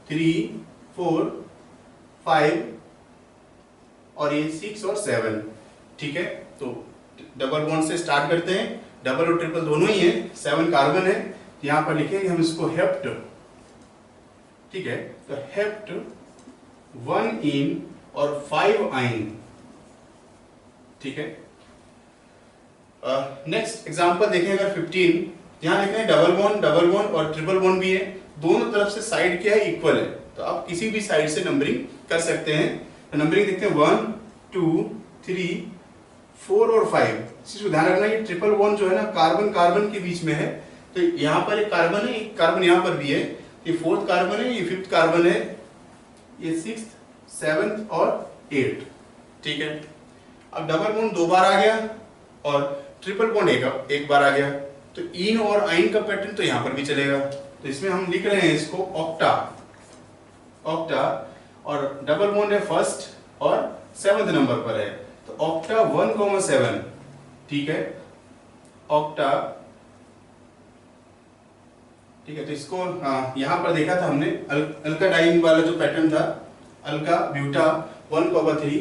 [SPEAKER 1] 3 4 5 और ये 6 और 7, ठीक है। तो डबल बॉन्ड से स्टार्ट करते हैं, डबल और ट्रिपल दोनों ही है, 7 कार्बन है, तो यहां पर लिखेंगे हम इसको हेप्ट, ठीक है। तो हेप्ट 1 इन और 5 आइन, ठीक है। नेक्स्ट एग्जांपल देखें अगर 15, यहां देख रहे हैं डबल बॉन्ड और ट्रिपल बॉन्ड भी है, दोनों तरफ से साइड क्या है इक्वल है, तो आप किसी भी साइड से नंबरिंग कर सकते हैं। तो नंबरिंग देखते हैं 1 2 3 4 और 5। इस चीज को ध्यान रखना, ये ट्रिपल बॉन्ड जो है ना कार्बन कार्बन के बीच में है, तो यहाँ पर एक कार्बन है, एक कार्बन यहाँ पर भी है, ये 4th कार्बन है, ये 5th कार्बन है, ये 6th 7th और 8th, ठीक है। अब डबल बॉन्ड 2 बार आ गया और ट्रिपल बॉन्ड एक बार आ गया, तो इन और आइन का पैटर्न तो यहाँ पर भी चलेगा। तो इसमें हम लिख रहे हैं इसको ऑक्टा, और डबल बॉन्ड है फर्स्ट और 7th नंबर पर है, तो ऑक्टा 1,7, ठीक है, ऑक्टा, ठीक है। तो इसको यहाँ पर देखा था हमने अल्का डाइन वाला जो पैटर्न था, अल्का ब्यूटा 1,3,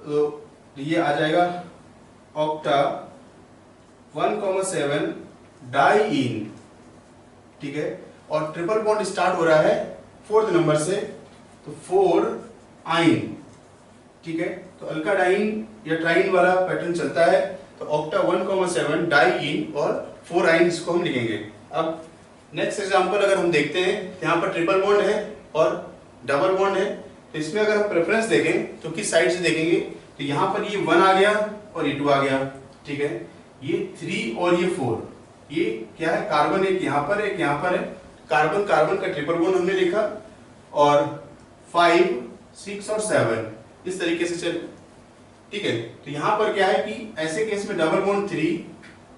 [SPEAKER 1] तो ये आ जाएगा ऑक्टा 1,7 डाई इन, ठीक है, और ट्रिपल बॉन्ड स्टार्ट हो रहा है 4th नंबर से, तो 4 आइन, ठीक है। तो अल्काडाइन या ट्राइन वाला पैटर्न चलता है, तो ऑक्टा 1,7 डाइइन और 4 आइन इसको हम लिखेंगे। अब नेक्स्ट एग्जांपल अगर हम देखते हैं, यहाँ पर ट्रिपल बॉन्ड है और डबल बॉन्ड है, तो इसमें अगर हम प्रेफरेंस देखें तो किस साइड से देखेंगे, तो यहाँ पर ये 1 आ गया और ये 2 आ गया, ठीक है। ये 3 और ये 4, ये क्या है, कार्बन एक यहाँ पर एक यहाँ पर है, कार्बन कार्बन का ट्रिपल बॉन्ड हमने लिखा, और 5, 6 और 7 इस तरीके से चल, ठीक है। तो यहाँ पर क्या है कि ऐसे केस में डबल बॉन्ड 3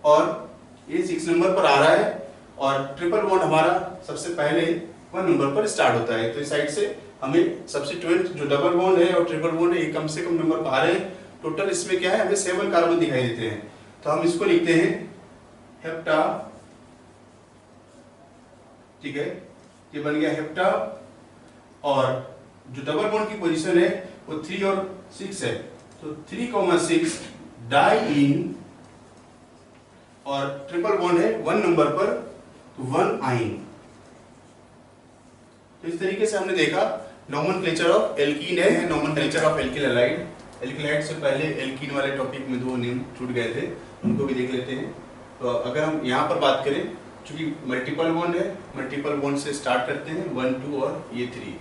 [SPEAKER 1] और ये 6 नंबर पर आ रहा है, और ट्रिपल बॉन्ड हमारा सबसे पहले 1 नंबर पर स्टार्ट होता है। तो इस साइड से हमें सब्स्टिट्यूएंट जो डबल बॉन्ड है और ट्रिपल बॉन्ड है ये कम से कम नंबर पर आ रहे हैं। टोटल इसमें क्या है, हमें 7 कार्बन दिखाई देते हैं, तो हम इसको लिखते हैं हेप्टा, ठीक है, ये बन गया हेप्टा। और जो डबल बॉन्ड की पोजीशन है वो 3 और 6 है, तो 3,6 डाइइन, और ट्रिपल बॉन्ड है 1 नंबर पर, तो 1 आइन। तो इस तरीके से हमने देखा नोमेनक्लेचर ऑफ एल्कीन है, nomenclature of alkyl halide. Alkyl halide से पहले एल्कीन वाले टॉपिक में 2 नेम छूट गए थे, उनको भी देख लेते हैं। तो अगर हम यहाँ पर बात करें, चूंकि मल्टीपल बॉन्ड है, मल्टीपल बॉन्ड से स्टार्ट करते हैं 1, 2 और ये 3,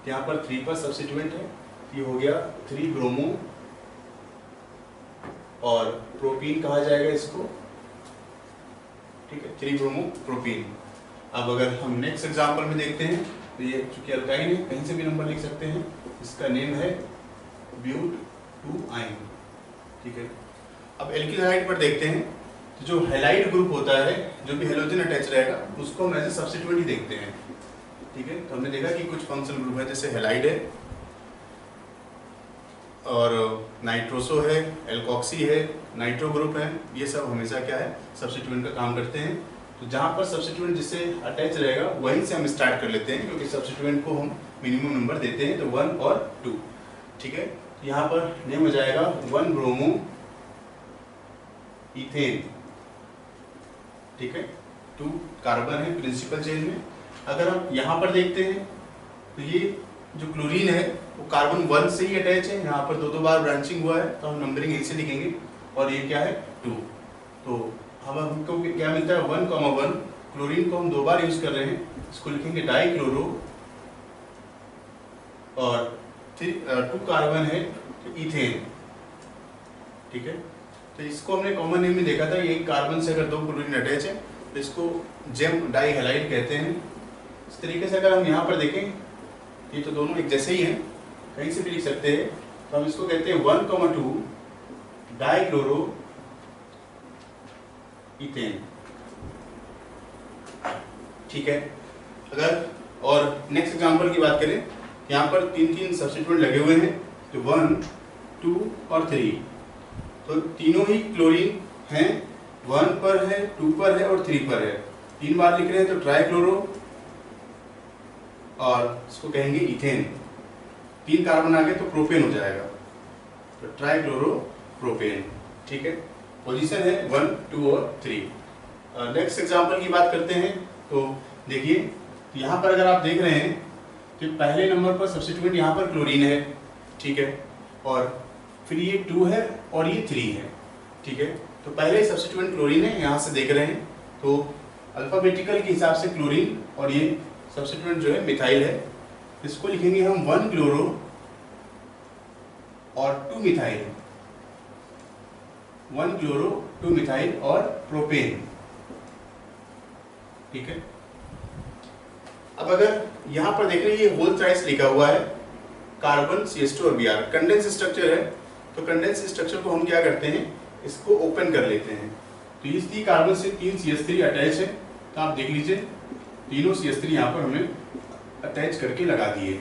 [SPEAKER 1] यहाँ पर 3 पर सब्स्टिट्यूएंट है, ये हो गया 3 ब्रोमो, और प्रोपीन कहा जाएगा इसको, ठीक है, 3 ब्रोमो प्रोपीन। अब अगर हम नेक्स्ट एग्जांपल में देखते हैं, तो ये चूंकि अल्काइन है, कहीं से भी नंबर लिख सकते हैं, इसका नेम है ब्यूट 2 आइन, ठीक है। अब एल्किल हैलाइड पर देखते हैं, तो जो हैलाइड ग्रुप होता है, जो भी हेलोजन अटैच रहेगा, उसको हम एज ए सब्स्टिट्यूएंट ही देखते हैं, ठीक है। तो हमने देखा कि कुछ फंक्शनल ग्रुप है, जैसे हैलाइड है और नाइट्रोसो है, एल्कोक्सी है, नाइट्रो ग्रुप है, ये सब हमेशा क्या है, सब्स्टिट्यूएंट का काम करते हैं। तो जहाँ पर सब्स्टिट्यूएंट जिससे अटैच रहेगा वहीं से हम स्टार्ट कर लेते हैं, क्योंकि सब्स्टिट्यूएंट को हम मिनिमम नंबर देते हैं, तो 1 और 2, ठीक है। तो यहाँ पर नेम हो जाएगा 1 ब्रोमो इथेन, ठीक है, 2 कार्बन है प्रिंसिपल चेन में। अगर हम यहाँ पर देखते हैं, तो ये जो क्लोरीन है वो कार्बन 1 से ही अटैच है, यहाँ पर 2 बार ब्रांचिंग हुआ है, तो हम नंबरिंग ऐसे लिखेंगे, और ये क्या है 2। तो हमको क्या मिलता है 1,1, क्लोरीन को हम 2 बार यूज कर रहे हैं, इसको लिखेंगे डाई क्लोरो, और 2 कार्बन है तो इथेन, ठीक है। तो इसको हमने कॉमन नेम में देखा था, ये कार्बन से अगर 2 क्लोरीन अटैच है तो इसको जेम डाई हैलाइड कहते हैं। इस तरीके से अगर हम यहाँ पर देखें, ये तो दोनों एक जैसे ही हैं, कहीं से भी लिख सकते हैं, तो हम इसको कहते हैं 1,2 डाई क्लोरो इथेन, ठीक है। अगर और नेक्स्ट एग्जांपल की बात करें, यहाँ पर 3 सब्स्टिट्यूएंट लगे हुए हैं, तो 1, 2 और 3, तो तीनों ही क्लोरीन हैं, 1 पर है, 2 पर है और 3 पर है, 3 बार लिख रहे हैं, तो ट्राई क्लोरो, और इसको कहेंगे इथेन। 3 कार्बन आ गए तो प्रोपेन हो जाएगा, तो ट्राई क्लोरो प्रोपेन, ठीक है। पोजीशन है 1, 2 और 3। नेक्स्ट एग्जांपल की बात करते हैं, तो देखिए यहाँ पर अगर आप देख रहे हैं कि पहले नंबर पर सब्स्टिट्यूएंट यहाँ पर क्लोरीन है, ठीक है, और फिर ये 2 है और ये 3 है, ठीक है। तो पहले सब्स्टिट्यूएंट क्लोरीन है, यहाँ से देख रहे हैं, तो अल्फाबेटिकल के हिसाब से क्लोरीन, और ये सब्स्टिट्यूएंट जो है मिथाइल है, इसको लिखेंगे हम 1 क्लोरो और 2 मिथाइल, 1 क्लोरो 2 मिथाइल और प्रोपेन, ठीक है। अब अगर यहाँ पर देख रहे हैं, ये होल थ्राइस लिखा हुआ है, कार्बन CH2 और Br कंडेंस स्ट्रक्चर है, तो कंडेंस स्ट्रक्चर को हम क्या करते हैं, इसको ओपन कर लेते हैं। तो इस 3 कार्बन से 3 CH3 अटैच है, तो आप देख लीजिए तीनों CH3 यहाँ पर हमने अटैच करके लगा दिए,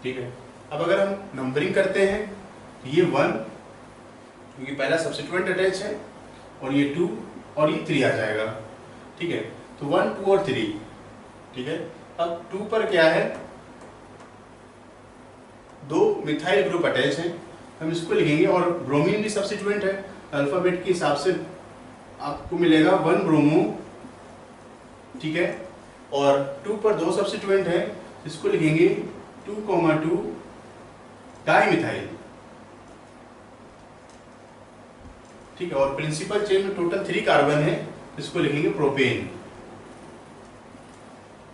[SPEAKER 1] ठीक है। अब अगर हम नंबरिंग करते हैं, तो ये 1 क्योंकि पहला सब्स्टिट्यूएंट अटैच है, और ये 2 और ये 3 आ जाएगा, ठीक है। तो 1, 2 और 3, ठीक है। अब 2 पर क्या है, 2 मिथाइल ग्रुप अटैच है, हम इसको लिखेंगे, और ब्रोमीन भी सब्स्टिट्यूएंट है, अल्फाबेट के हिसाब से आपको मिलेगा 1 ब्रोमो, ठीक है। और 2 पर 2 सब्स्टिट्यूएंट है, इसको लिखेंगे 2,2 डाई मिथाइल, ठीक है। और प्रिंसिपल चेन में टोटल 3 कार्बन है, इसको लिखेंगे प्रोपेन,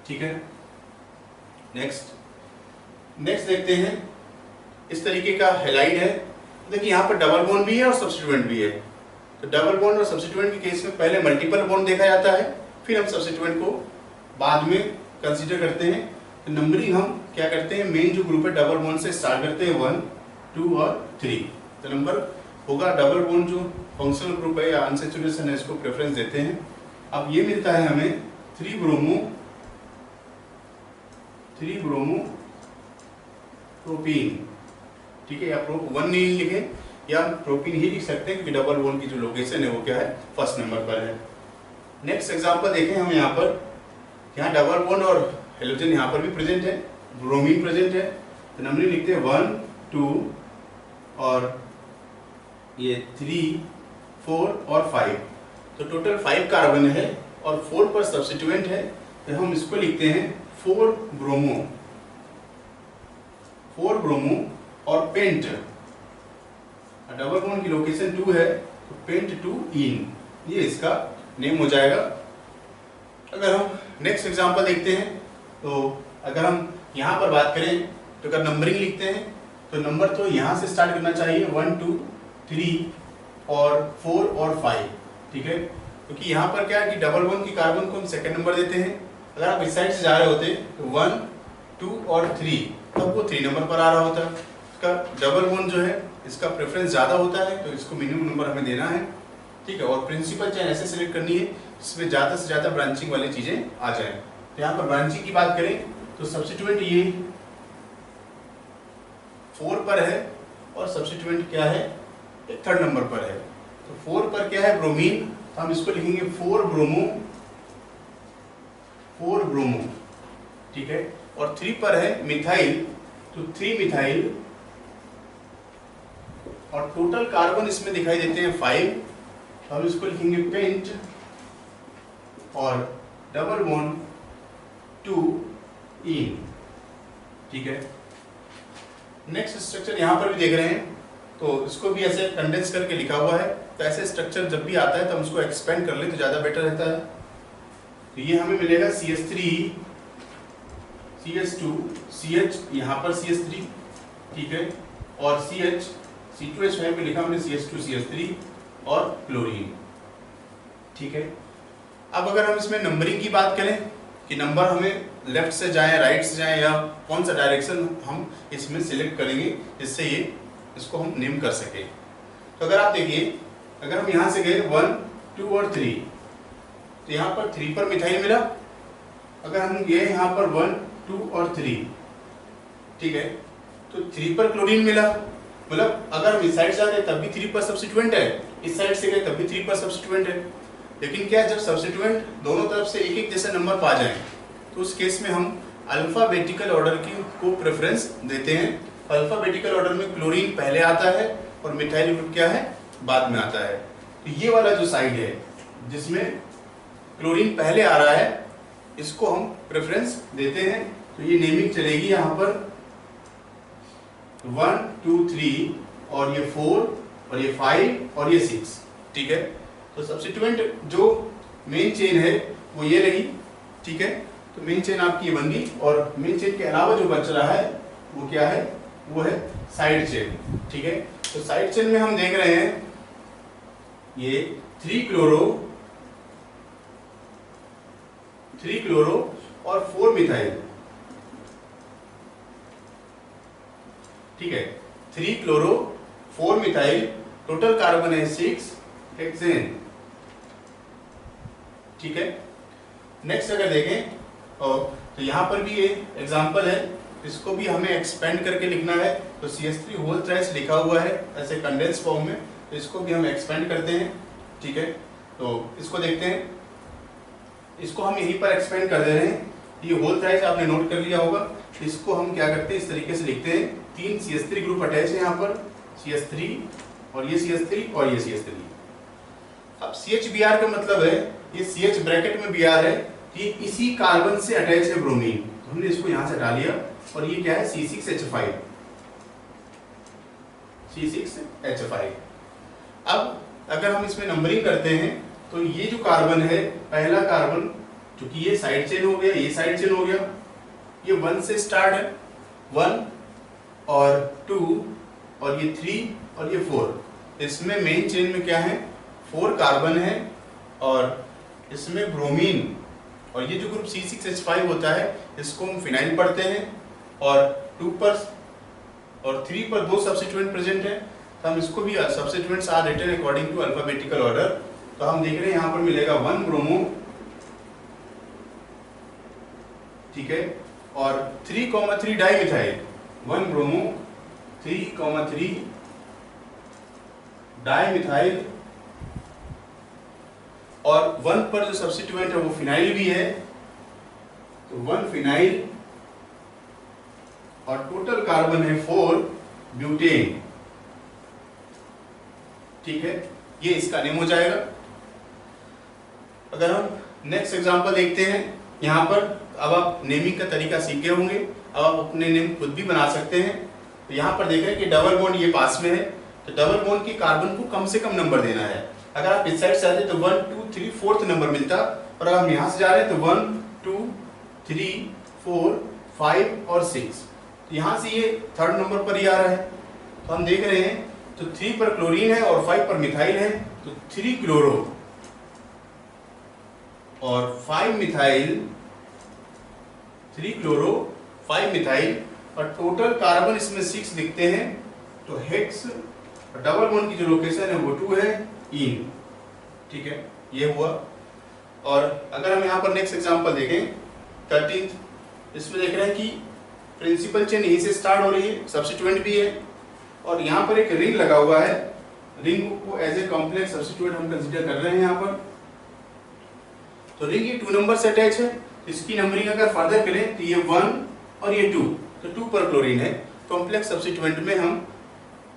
[SPEAKER 1] ठीक है। नेक्स्ट देखते हैं, इस तरीके का हैलाइड है। देखिए यहाँ पर डबल बॉन्ड भी है और सब्स्टिट्यूएंट भी है। तो डबल बॉन्ड और सब्स्टिट्यूएंट के केस में पहले मल्टीपल बॉन्ड देखा जाता है, फिर हम सब्स्टिट्यूएंट को बाद में कंसीडर करते हैं। तो नंबरिंग हम क्या करते हैं, मेन जो ग्रुप है डबल बॉन्ड से स्टार्ट करते हैं, 1, 2 और 3। तो नंबर होगा डबल बॉन्ड जो फंक्शनल ग्रुप है या अनसैचुरेशन है, इसको प्रेफरेंस देते हैं। अब ये मिलता है हमें 3 ब्रोमो प्रोपीन, ठीक है। या 1 नहीं लिखे या प्रोपीन ही लिख सकते हैं, क्योंकि डबल बॉन्ड की जो लोकेशन है वो क्या है, फर्स्ट नंबर पर है। नेक्स्ट एग्जांपल देखें हम यहाँ पर, यहाँ डबल बॉन्ड और हेलोजन यहाँ पर भी प्रेजेंट है, ब्रोमीन प्रेजेंट है। तो नंबरिंग लिखते हैं 1, 2 और ये 3, 4 और 5। तो टोटल 5 कार्बन है और 4 पर सब्स्टिट्यूएंट है, तो हम इसको लिखते हैं 4 ब्रोमो और पेंट। डबल बॉन्ड की लोकेशन 2 है, तो पेंट 2 इन, ये इसका नेम हो जाएगा। अगर हम नेक्स्ट एग्जांपल देखते हैं, तो अगर हम यहाँ पर बात करें तो अगर नंबरिंग लिखते हैं तो नंबर तो यहाँ से स्टार्ट करना चाहिए, 1, 2, 3 और 4 और 5, ठीक है। क्योंकि यहाँ पर क्या है कि डबल बॉन्ड की कार्बन को हम सेकंड नंबर देते हैं। अगर आप इस साइड से जा रहे होते तो 1, 2 और 3, तब वो 3 नंबर पर आ रहा होता। इसका डबल बॉन्ड जो है इसका प्रेफरेंस ज़्यादा होता है, तो इसको मिनिमम नंबर हमें देना है, ठीक है। और प्रिंसिपल चेन ऐसे सिलेक्ट करनी है जिसमें ज़्यादा से ज़्यादा ब्रांचिंग वाली चीज़ें आ जाए। तो यहाँ पर ब्रांचिंग की बात करें तो सब्स्टिट्यूएंट ये 4 पर है और सब्स्टिट्यूएंट क्या है, ये 3rd नंबर पर है। तो 4 पर क्या है, ब्रोमीन, तो हम इसको लिखेंगे 4 ब्रोमो, ठीक है। और 3 पर है मिथाइल, तो 3 मिथाइल, और टोटल कार्बन इसमें दिखाई देते हैं 5, तो हम इसको लिखेंगे पेंट और डबल बॉन्ड 2 इन, ठीक है। नेक्स्ट स्ट्रक्चर यहाँ पर भी देख रहे हैं, तो इसको भी ऐसे कंडेंस करके लिखा हुआ है। तो ऐसे स्ट्रक्चर जब भी आता है तो हम उसको एक्सपेंड कर ले तो ज़्यादा बेटर रहता है। तो ये हमें मिलेगा CH3, CH2, CH, यहाँ पर CH3, ठीक है, और CH, C2H5 में लिखा हमने CH2, CH3 और क्लोरीन, ठीक है। अब अगर हम इसमें नंबरिंग की बात करें कि नंबर हमें लेफ्ट से जाए, राइट से जाए, या कौन सा डायरेक्शन हम इसमें सिलेक्ट करेंगे जिससे ये इसको हम नेम कर सके। तो अगर आप देखिए, अगर हम यहाँ से गए 1, 2 और 3, तो यहाँ पर 3 पर मिथाइल मिला। अगर हम गए यहाँ पर 1, 2 और 3, ठीक है, तो 3 पर क्लोरीन मिला। मतलब अगर हम इस साइड से जाते तब भी 3 पर सब्स्टिट्यूएंट है, इस साइड से गए तब भी 3 पर सब्स्टिट्यूएंट है। लेकिन क्या, जब सब्स्टिट्यूएंट दोनों तरफ से एक एक जैसे नंबर पा जाए तो उस केस में हम अल्फाबेटिकल ऑर्डर की को प्रेफरेंस देते हैं। अल्फाबेटिकल ऑर्डर में क्लोरीन पहले आता है और मिथाइल ग्रुप क्या है, बाद में आता है। तो ये वाला जो साइड है जिसमें क्लोरीन पहले आ रहा है, इसको हम प्रेफरेंस देते हैं। तो ये नेमिंग चलेगी यहाँ पर 1, 2, 3 और ये 4 और ये 5 और ये 6, ठीक है। तो सब्स्टिट्यूएंट जो मेन चेन है वो ये रही, ठीक है। तो मेन चेन आपकी ये बन गई, और मेन चेन के अलावा जो बच रहा है वो क्या है, वो है साइड चेन, ठीक है। तो साइड चेन में हम देख रहे हैं ये 3 क्लोरो और 4 मिथाइल, ठीक है। 3 क्लोरो 4 मिथाइल, टोटल कार्बन है 6 हेक्सेन, ठीक है। नेक्स्ट अगर देखें तो यहाँ पर भी ये एग्जांपल है, इसको भी हमें एक्सपेंड करके लिखना है। तो CH3 होल थ्राइस लिखा हुआ है ऐसे कंडेंस फॉर्म में, तो इसको भी हम एक्सपेंड करते हैं, ठीक है। तो इसको देखते हैं, इसको हम यहीं पर एक्सपेंड कर दे रहे हैं। ये होल थ्राइस आपने नोट कर लिया होगा। इसको हम क्या करते हैं, इस तरीके से लिखते हैं, 3 CH3 ग्रुप अटैच है यहाँ पर, CH3 और ये CH3 और ये CH3। अब CHBr का मतलब है, ये CH ब्रैकेट में Br है, ये इसी कार्बन से अटैच है ब्रोमीन, तो हमने इसको यहां से हटा लिया। और ये क्या है, C6H5। अब अगर हम इसमें नंबरिंग करते हैं तो ये जो कार्बन है, पहला कार्बन, क्योंकि ये साइड चेन हो गया, ये साइड चेन हो गया, ये 1 से स्टार्ट है, 1 और 2 और ये 3 और ये 4। इसमें मेन चेन में क्या है, 4 कार्बन है और इसमें ब्रोमीन, और ये जो ग्रुप C6H5 होता है इसको हम फिनाइल पढ़ते हैं, और 2 पर और 3 पर 2 सब्स्टिट्यूएंट प्रेजेंट है, तो हम इसको भी substituents are written according to alphabetical order. तो हम देख रहे हैं यहाँ पर मिलेगा 1 ब्रोमो, ठीक है, और 3,3 डाइमिथाइल, 1 ब्रोमो 3,3 डाइमिथाइल, और 1 पर जो सब्स्टिट्यूएंट है वो फिनाइल भी है, तो 1 फिनाइल, और टोटल कार्बन है 4 ब्यूटेन, ठीक है, ये इसका नेम हो जाएगा। अगर हम नेक्स्ट एग्जांपल देखते हैं, यहाँ पर अब आप नेमिंग का तरीका सीख गए होंगे, अब आप अपने नेम खुद भी बना सकते हैं। तो यहाँ पर देख रहे हैं कि डबल बॉन्ड ये पास में है, तो डबल बॉन्ड के कार्बन को कम से कम नंबर देना है। अगर आप इस साइड से आते तो 1 2 3 4th नंबर मिलता, और अगर हम यहाँ से जा रहे हैं तो 1 2 3 4 5 और 6, यहाँ से ये 3rd नंबर पर ही आ रहा है। तो हम देख रहे हैं तो 3 पर क्लोरीन है और 5 पर मिथाइल है, तो 3 क्लोरो और 5 मिथाइल, 3 क्लोरो 5 मिथाइल, और टोटल कार्बन इसमें 6 दिखते हैं, तो हेक्स, डबल बॉन्ड की जो लोकेशन है वो 2 है, इन, ठीक है, ये हुआ। और अगर हम यहाँ पर नेक्स्ट एग्जांपल देखें 13th, इसमें देख रहे हैं कि प्रिंसिपल चेन यहीं से स्टार्ट हो रही है, सब्स्टिट्यूएंट भी है, और यहाँ पर एक रिंग लगा हुआ है, रिंग को एज ए कॉम्प्लेक्स सब्स्टिट्यूएंट हम कंसीडर कर रहे हैं यहाँ पर। तो रिंग ये 2 नंबर से अटैच है, इसकी नंबरिंग अगर फर्दर करें तो ये 1 और ये 2, तो 2 पर क्लोरीन है। कॉम्प्लेक्स सब्स्टिट्यूएंट में हम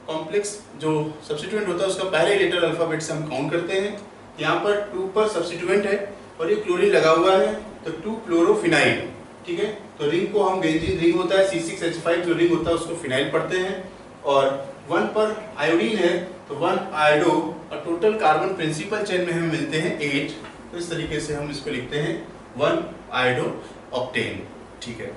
[SPEAKER 1] कॉम्प्लेक्स जो सब्स्टिट्यूएंट होता है उसका पहले लेटर अल्फाबेट से हम काउंट करते हैं। यहाँ पर 2 पर सब्स्टिट्यूएंट है और ये क्लोरीन लगा हुआ है, तो 2 क्लोरोफिनाइल, ठीक है। तो रिंग को हम बेंजीन रिंग होता है, C6H5 जो रिंग होता है उसको फिनाइल पढ़ते हैं, और 1 पर आयोडीन है तो 1 आयोडो, और टोटल कार्बन प्रिंसिपल चेन में हमें मिलते हैं 8। तो इस तरीके से हम इसको लिखते हैं 1 आयोडो ऑक्टेन, ठीक है।